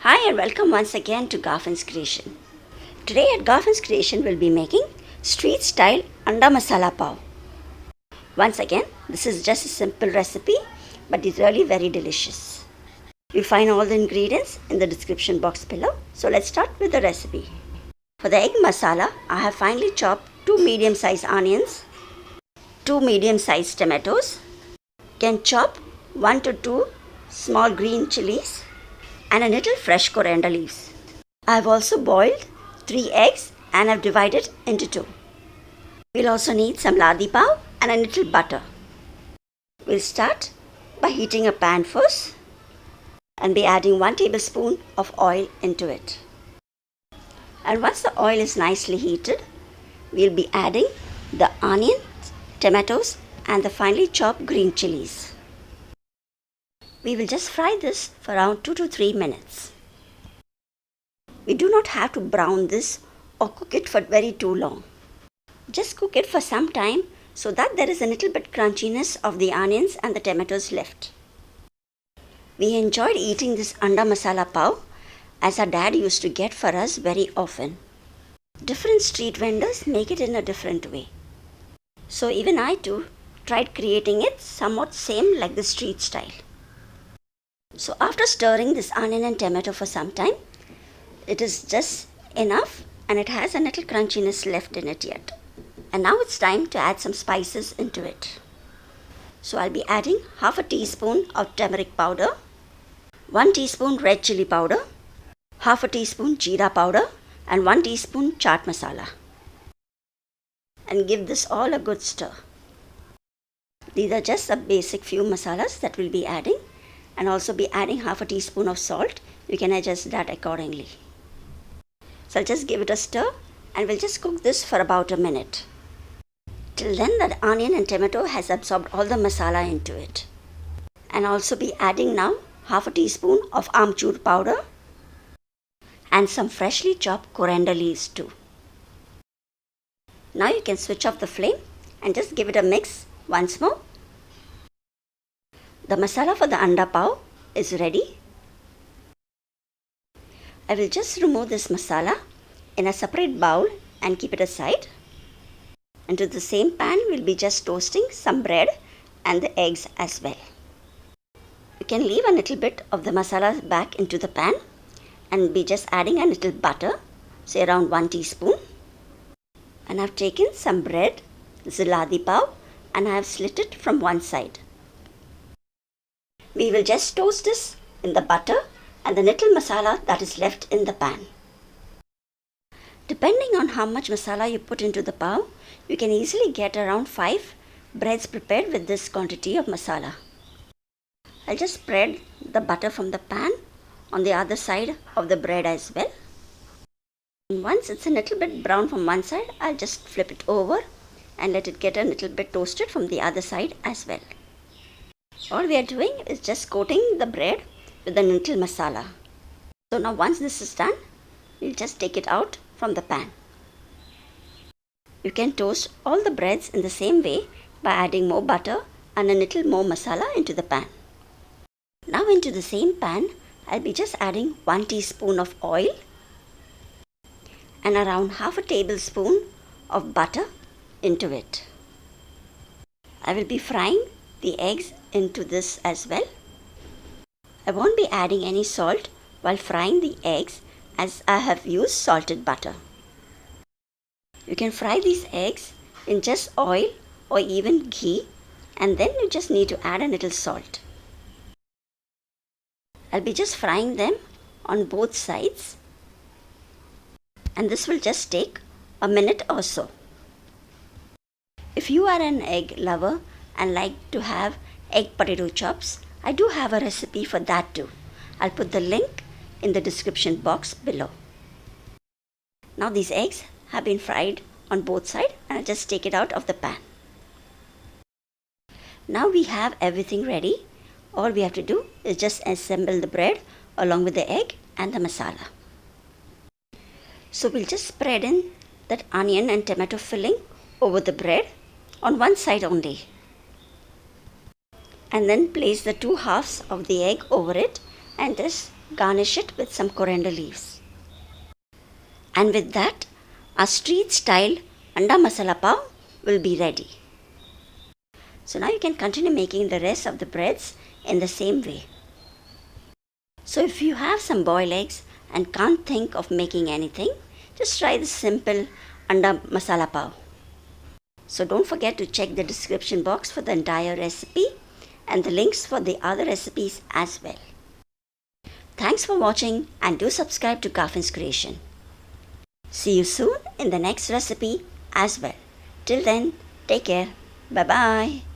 Hi and welcome once again to Garfin's Creation. Today at Garfin's Creation we'll be making street style Anda Masala Pav. Once again, this is just a simple recipe but it's really very delicious. You'll find all the ingredients in the description box below. So let's start with the recipe. For the egg masala, I have finely chopped 2 medium-sized onions, 2 medium-sized tomatoes. You can chop 1 to 2 small green chillies and a little fresh coriander leaves. I have also boiled 3 eggs and have divided into 2. We'll also need some Ladi Pav and a little butter. We'll start by heating a pan first and be adding 1 tablespoon of oil into it. And once the oil is nicely heated, we'll be adding the onions, tomatoes and the finely chopped green chilies. We will just fry this for around 2 to 3 minutes. We do not have to brown this or cook it for very too long. Just cook it for some time so that there is a little bit crunchiness of the onions and the tomatoes left. We enjoyed eating this Anda Masala Pav as our dad used to get for us very often. Different street vendors make it in a different way. So even I too tried creating it somewhat same like the street style. So after stirring this onion and tomato for some time, it is just enough and it has a little crunchiness left in it yet. And now it's time to add some spices into it. So I'll be adding half a teaspoon of turmeric powder, 1 teaspoon red chilli powder, half a teaspoon jeera powder and 1 teaspoon chaat masala. And give this all a good stir. These are just the basic few masalas that we'll be adding. And also be adding half a teaspoon of salt. You can adjust that accordingly. So I'll just give it a stir and we'll just cook this for about a minute. Till then the onion and tomato has absorbed all the masala into it. And also be adding now half a teaspoon of Amchur powder and some freshly chopped coriander leaves too. Now you can switch off the flame and just give it a mix once more. The masala for the Anda Pav is ready. I will just remove this masala in a separate bowl and keep it aside. And to the same pan we'll be just toasting some bread and the eggs as well. You can leave a little bit of the masala back into the pan and be just adding a little butter, say around 1 teaspoon. And I've taken some bread, this is Ladi Pav, and I have slit it from one side. We will just toast this in the butter and the little masala that is left in the pan. Depending on how much masala you put into the pav, you can easily get around 5 breads prepared with this quantity of masala. I'll just spread the butter from the pan on the other side of the bread as well. And once it's a little bit brown from one side, I'll just flip it over and let it get a little bit toasted from the other side as well. All we are doing is just coating the bread with a little masala. So now once this is done, we'll just take it out from the pan. You can toast all the breads in the same way by adding more butter and a little more masala into the pan. Now into the same pan, I'll be just adding 1 teaspoon of oil and around half a tablespoon of butter into it. I will be frying the eggs into this as well. I won't be adding any salt while frying the eggs as I have used salted butter. You can fry these eggs in just oil or even ghee and then you just need to add a little salt. I'll be just frying them on both sides and this will just take a minute or so. If you are an egg lover and like to have egg potato chops, I do have a recipe for that too. I'll put the link in the description box below. Now these eggs have been fried on both sides and I'll just take it out of the pan. Now we have everything ready. All we have to do is just assemble the bread along with the egg and the masala. So we'll just spread in that onion and tomato filling over the bread on one side only. And then place the 2 halves of the egg over it and just garnish it with some coriander leaves. And with that, our street style Anda Masala Pav will be ready. So now you can continue making the rest of the breads in the same way. So if you have some boiled eggs and can't think of making anything, just try the simple Anda Masala Pav. So don't forget to check the description box for the entire recipe and the links for the other recipes as well. Thanks for watching and do subscribe to Garfin's Creation. See you soon in the next recipe as well. Till then, take care. Bye bye.